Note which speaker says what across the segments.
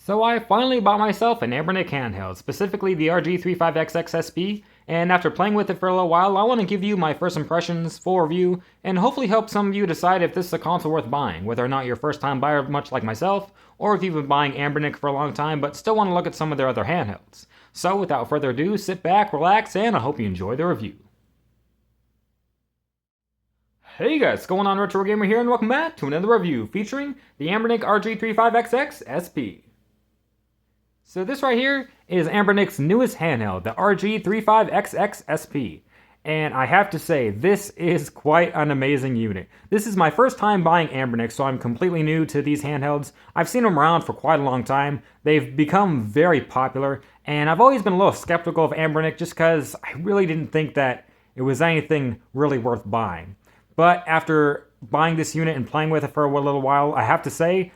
Speaker 1: So I finally bought myself an Anbernic handheld, specifically the RG35XXSP, and after playing with it for a little while, I want to give you my first impressions, full review, and hopefully help some of you decide if this is a console worth buying, whether or not you're a first time buyer much like myself, or if you've been buying Anbernic for a long time but still want to look at some of their other handhelds. So without further ado, sit back, relax, and I hope you enjoy the review. Hey guys, what's going on? RetroGamer here, and welcome back to another review featuring the Anbernic RG35XXSP. So this right here is Anbernic's newest handheld, the RG35XXSP. And I have to say, this is quite an amazing unit. This is my first time buying Anbernic, so I'm completely new to these handhelds. I've seen them around for quite a long time. They've become very popular, and I've always been a little skeptical of Anbernic just because I really didn't think that it was anything really worth buying. But after buying this unit and playing with it for a little while, I have to say,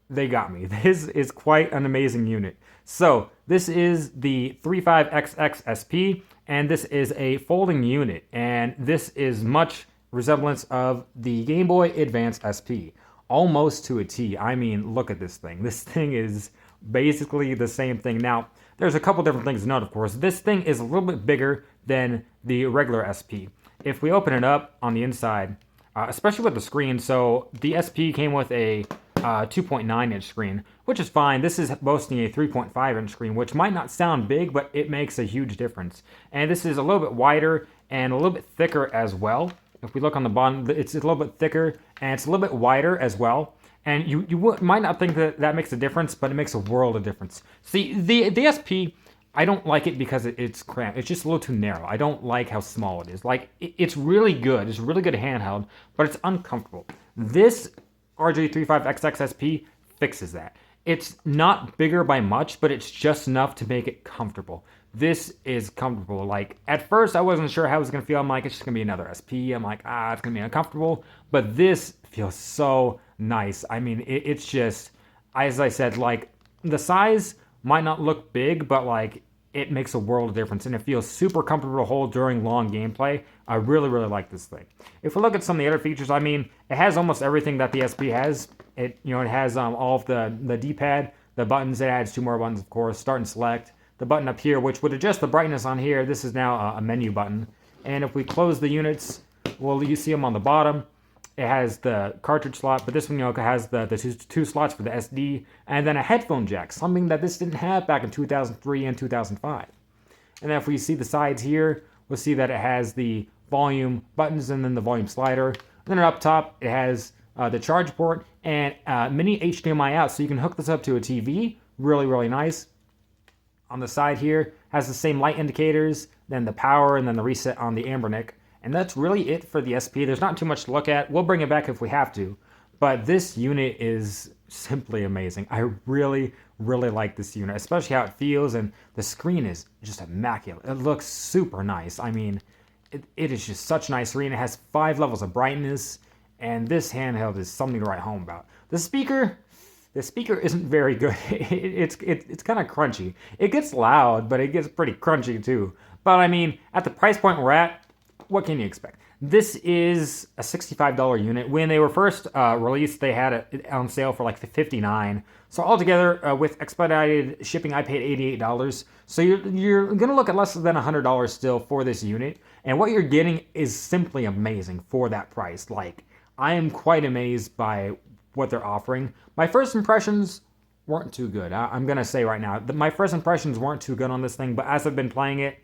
Speaker 1: they got me. This is quite an amazing unit. So this is the 35XXSP, and this is a folding unit, and this is much resemblance of the Game Boy Advance SP, almost to a T. I mean, look at this thing. This thing is basically the same thing. Now, there's a couple different things to note, of course. This thing is a little bit bigger than the regular SP. If we open it up on the inside, especially with the screen, so the SP came with a 2.9-inch screen, which is fine. This is boasting a 3.5-inch screen, which might not sound big, but it makes a huge difference. And this is a little bit wider and a little bit thicker as well. If we look on the bottom, it's a little bit thicker and it's a little bit wider as well. And you might not think that that makes a difference, but it makes a world of difference. See, the SP, I don't like it because it's cramped. It's just a little too narrow. I don't like how small it is. Like, it's really good. It's a really good handheld, but it's uncomfortable. This RG35XXSP fixes that. It's not bigger by much, but it's just enough to make it comfortable. This is comfortable. Like, at first, I wasn't sure how it was going to feel. I'm like, it's just going to be another SP. I'm like, it's going to be uncomfortable. But this feels so nice. I mean, it's just, as I said, like, the size might not look big, but, like, it makes a world of difference, and it feels super comfortable to hold during long gameplay. I really, really like this thing. If we look at some of the other features, I mean, it has almost everything that the SP has. It has all of the D-pad, the buttons. It adds 2 more buttons, of course. Start and select. The button up here, which would adjust the brightness on here. This is now a menu button. And if we close the units, well, you see them on the bottom. It has the cartridge slot, but this one, has the two slots for the SD, and then a headphone jack, something that this didn't have back in 2003 and 2005. And then if we see the sides here, we'll see that it has the volume buttons and then the volume slider. And then up top, it has the charge port and mini HDMI out, so you can hook this up to a TV. Really, really nice. On the side here, has the same light indicators, then the power, and then the reset on the Anbernic. And that's really it for the SP. There's not too much to look at. We'll bring it back if we have to. But this unit is simply amazing. I really, really like this unit, especially how it feels. And the screen is just immaculate. It looks super nice. I mean, it is just such a nice screen. It has 5 levels of brightness. And this handheld is something to write home about. The speaker isn't very good. It's kind of crunchy. It gets loud, but it gets pretty crunchy too. But I mean, at the price point we're at, what can you expect? This is a $65 unit. When they were first released, they had it on sale for like $59. So altogether, with expedited shipping, I paid $88. So you're going to look at less than $100 still for this unit. And what you're getting is simply amazing for that price. Like, I am quite amazed by what they're offering. My first impressions weren't too good. I'm going to say right now, my first impressions weren't too good on this thing. But as I've been playing it,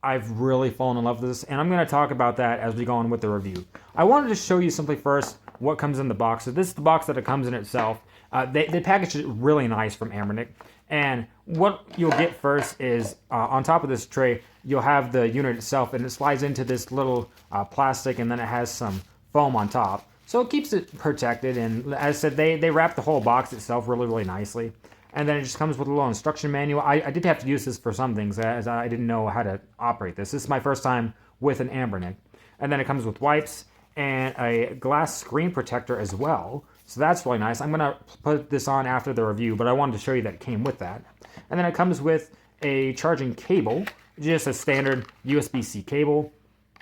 Speaker 1: I've really fallen in love with this, and I'm going to talk about that as we go on with the review. I wanted to show you simply first what comes in the box. So this is the box that it comes in itself. They packaged it really nice from Anbernic, and what you'll get first is on top of this tray, you'll have the unit itself, and it slides into this little plastic, and then it has some foam on top. So it keeps it protected, and as I said, they wrap the whole box itself really, really nicely. And then it just comes with a little instruction manual. I did have to use this for some things, as I didn't know how to operate this. This is my first time with an Anbernic. And then it comes with wipes and a glass screen protector as well. So that's really nice. I'm going to put this on after the review, but I wanted to show you that it came with that. And then it comes with a charging cable, just a standard USB-C cable.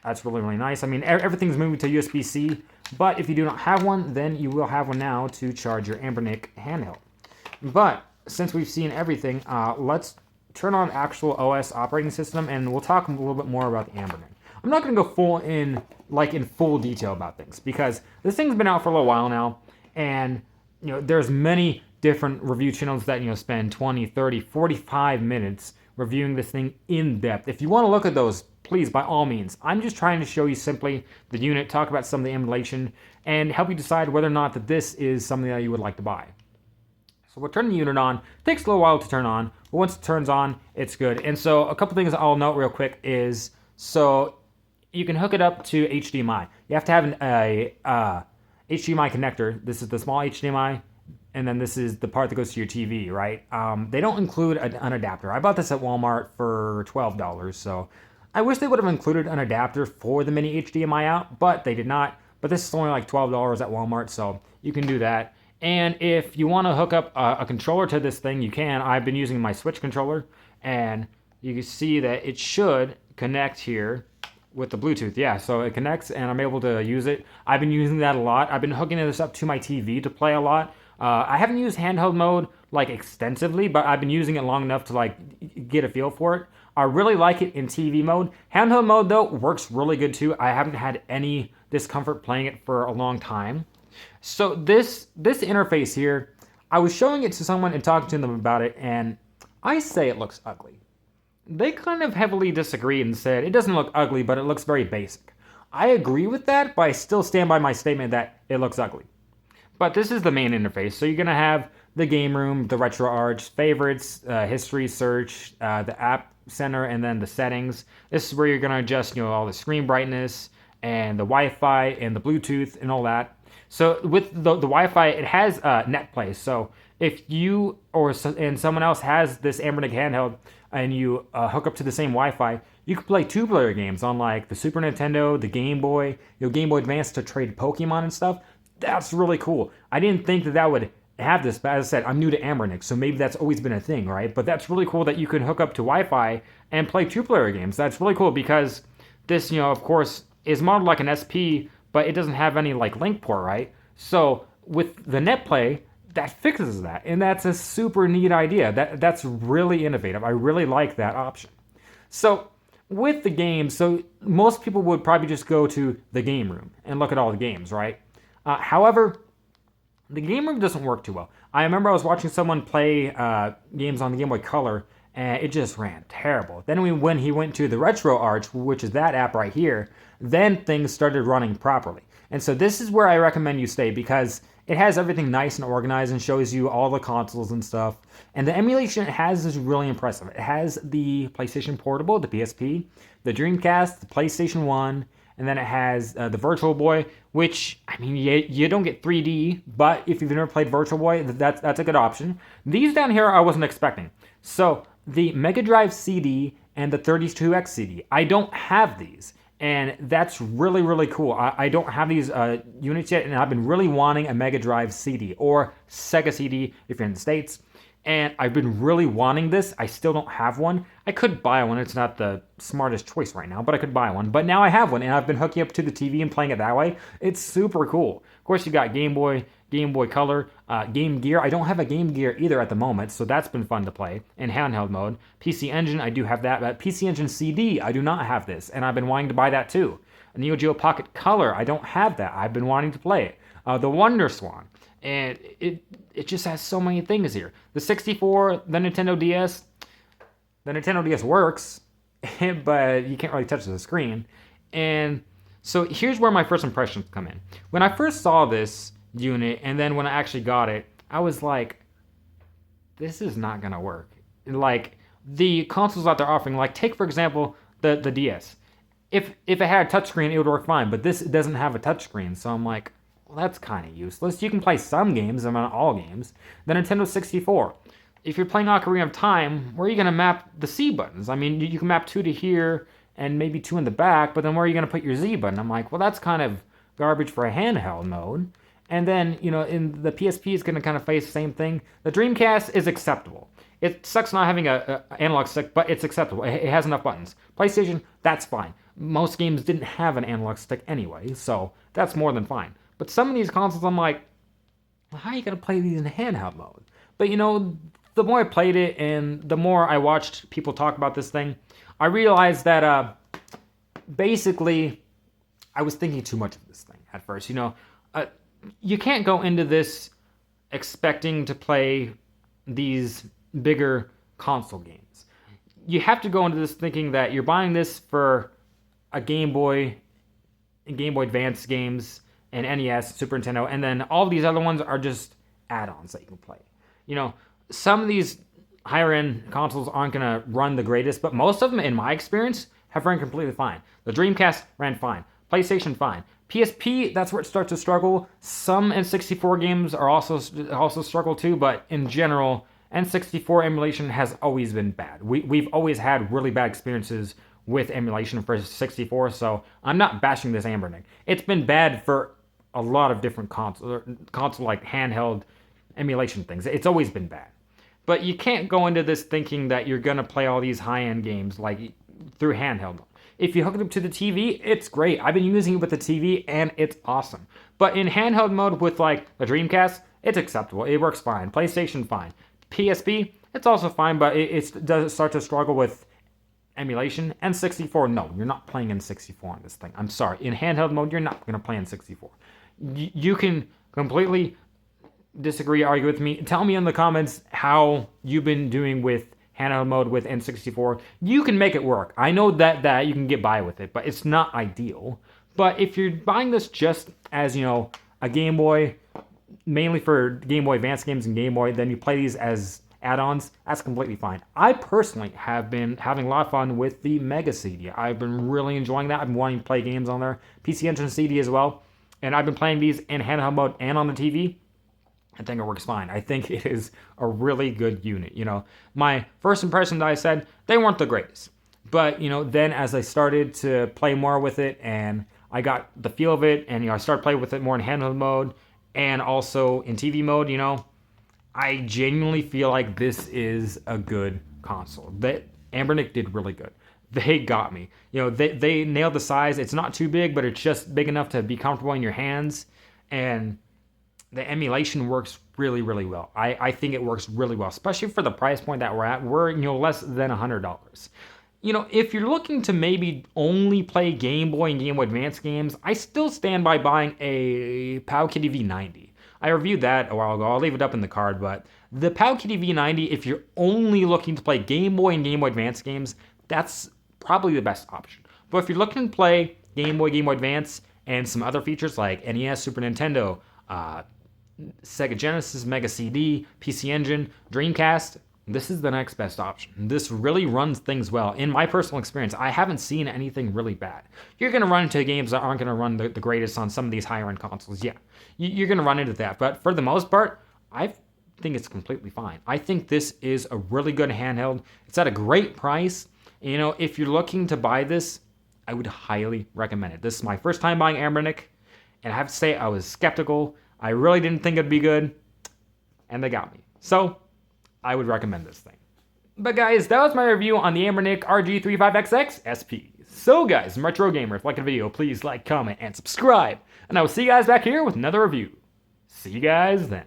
Speaker 1: That's really, really nice. I mean, everything's moving to USB-C, but if you do not have one, then you will have one now to charge your Anbernic handheld. But since we've seen everything, let's turn on actual OS operating system, and we'll talk a little bit more about the Anbernic. I'm not going to go in full detail about things, because this thing's been out for a little while now, and there's many different review channels that spend 20, 30, 45 minutes reviewing this thing in depth. If you want to look at those, please, by all means. I'm just trying to show you simply the unit, talk about some of the emulation, and help you decide whether or not that this is something that you would like to buy. So we'll turn the unit on. It takes a little while to turn on, but once it turns on, it's good. And so a couple things I'll note real quick is, so you can hook it up to HDMI. You have to have a HDMI connector. This is the small HDMI, and then this is the part that goes to your TV, right? They don't include an adapter. I bought this at Walmart for $12, so I wish they would have included an adapter for the mini HDMI out, but they did not. But this is only like $12 at Walmart, so you can do that. And if you want to hook up a controller to this thing, you can. I've been using my Switch controller, and you can see that it should connect here with the Bluetooth. Yeah, so it connects, and I'm able to use it. I've been using that a lot. I've been hooking this up to my TV to play a lot. I haven't used handheld mode like extensively, but I've been using it long enough to like get a feel for it. I really like it in TV mode. Handheld mode though works really good too. I haven't had any discomfort playing it for a long time. So this interface here, I was showing it to someone and talking to them about it, and I say it looks ugly. They kind of heavily disagreed and said it doesn't look ugly, but it looks very basic. I agree with that, but I still stand by my statement that it looks ugly. But this is the main interface, so you're going to have the game room, the RetroArch, favorites, history, search, the app center, and then the settings. This is where you're going to adjust all the screen brightness and the Wi-Fi and the Bluetooth and all that. So with the Wi-Fi, it has NetPlay. So if you and someone else has this Anbernic handheld and you hook up to the same Wi-Fi, you can play two-player games on like the Super Nintendo, the Game Boy, Game Boy Advance to trade Pokemon and stuff. That's really cool. I didn't think that would have this, but as I said, I'm new to Anbernic, so maybe that's always been a thing, right? But that's really cool that you can hook up to Wi-Fi and play two-player games. That's really cool because this, of course, is modeled like an SP, but it doesn't have any like link port, right? So with the NetPlay, that fixes that, and that's a super neat idea. That's really innovative. I really like that option. So with the games, so most people would probably just go to the game room and look at all the games, right? However, the game room doesn't work too well. I remember I was watching someone play games on the Game Boy Color, and it just ran terrible. Then when he went to the RetroArch, which is that app right here, then things started running properly. And so this is where I recommend you stay, because it has everything nice and organized and shows you all the consoles and stuff. And the emulation it has is really impressive. It has the PlayStation Portable, the PSP, the Dreamcast, the PlayStation 1, and then it has the Virtual Boy, which, I mean, you don't get 3D, but if you've never played Virtual Boy, that's a good option. These down here I wasn't expecting. So the Mega Drive CD and the 32X CD, I don't have these. And that's really, really cool. I don't have these units yet, and I've been really wanting a Mega Drive CD or Sega CD if you're in the States. And I've been really wanting this. I still don't have one. I could buy one. It's not the smartest choice right now, but I could buy one. But now I have one, and I've been hooking up to the TV and playing it that way. It's super cool. Of course, you got Game Boy Color, Game Gear. I don't have a Game Gear either at the moment, so that's been fun to play in handheld mode. PC Engine, I do have that, but PC Engine CD, I do not have this, and I've been wanting to buy that too. A Neo Geo Pocket Color, I don't have that. I've been wanting to play it. The Wonder Swan, and it just has so many things here. The 64, the Nintendo DS. The Nintendo DS works, but you can't really touch the screen. And so here's where my first impressions come in. When I first saw this unit, and then when I actually got it, I was like, this is not gonna work. Like, the consoles that they're offering, like, take for example the DS. If it had a touchscreen, it would work fine, but this doesn't have a touchscreen, so I'm like, well, that's kind of useless. You can play some games, I mean, not all games. The Nintendo 64. If you're playing Ocarina of Time, where are you going to map the C buttons? I mean, you can map 2 to here and maybe 2 in the back, but then where are you going to put your Z button? I'm like, well, that's kind of garbage for a handheld mode. And then, in the PSP is going to kind of face the same thing. The Dreamcast is acceptable. It sucks not having a analog stick, but it's acceptable. It has enough buttons. PlayStation, that's fine. Most games didn't have an analog stick anyway, so that's more than fine. But some of these consoles, I'm like, well, how are you going to play these in handheld mode? But, the more I played it and the more I watched people talk about this thing, I realized that basically I was thinking too much of this thing at first. You can't go into this expecting to play these bigger console games. You have to go into this thinking that you're buying this for a Game Boy Advance games, and NES, Super Nintendo, and then all these other ones are just add-ons that you can play. Some of these higher-end consoles aren't going to run the greatest, but most of them, in my experience, have run completely fine. The Dreamcast ran fine. PlayStation, fine. PSP, that's where it starts to struggle. Some N64 games are also struggle too, but in general, N64 emulation has always been bad. We've always had really bad experiences with emulation for 64, so I'm not bashing this Anbernic. It's been bad for a lot of different console like handheld emulation things. It's always been bad. But you can't go into this thinking that you're going to play all these high-end games like through handheld. If you hook it up to the TV, it's great. I've been using it with the TV, and it's awesome. But in handheld mode with like the Dreamcast, it's acceptable. It works fine. PlayStation, fine. PSP, it's also fine, but it does start to struggle with emulation. N64, no, you're not playing N64 on this thing. I'm sorry. In handheld mode, you're not going to play N64. You can completely disagree, argue with me. Tell me in the comments how you've been doing with handheld mode with N64. You can make it work. I know that you can get by with it, but it's not ideal. But if you're buying this just as, a Game Boy, mainly for Game Boy Advance games and Game Boy, then you play these as add-ons, that's completely fine. I personally have been having a lot of fun with the Mega CD. I've been really enjoying that. I've been wanting to play games on there. PC Engine CD as well. And I've been playing these in handheld mode and on the TV. I think it works fine. I think it is a really good unit. My first impression that I said, they weren't the greatest. But, then as I started to play more with it and I got the feel of it and, I started playing with it more in handheld mode and also in TV mode, I genuinely feel like this is a good console. That Anbernic did really good. They got me. They nailed the size. It's not too big, but it's just big enough to be comfortable in your hands. And the emulation works really, really well. I think it works really well, especially for the price point that we're at. We're, less than $100. If you're looking to maybe only play Game Boy and Game Boy Advance games, I still stand by buying a Powkiddy V90. I reviewed that a while ago. I'll leave it up in the card, but the Powkiddy V90, if you're only looking to play Game Boy and Game Boy Advance games, that's probably the best option. But if you're looking to play Game Boy Advance, and some other features like NES, Super Nintendo, Sega Genesis, Mega CD, PC Engine, Dreamcast, this is the next best option. This really runs things well. In my personal experience, I haven't seen anything really bad. You're going to run into games that aren't going to run the greatest on some of these higher-end consoles. Yeah, you're going to run into that. But for the most part, I think it's completely fine. I think this is a really good handheld. It's at a great price. If you're looking to buy this, I would highly recommend it. This is my first time buying Anbernic, and I have to say I was skeptical. I really didn't think it'd be good, and they got me. So, I would recommend this thing. But guys, that was my review on the Anbernic RG35XXSP. So guys, I'm RetroGamer. If you liked the video, please like, comment, and subscribe. And I will see you guys back here with another review. See you guys then.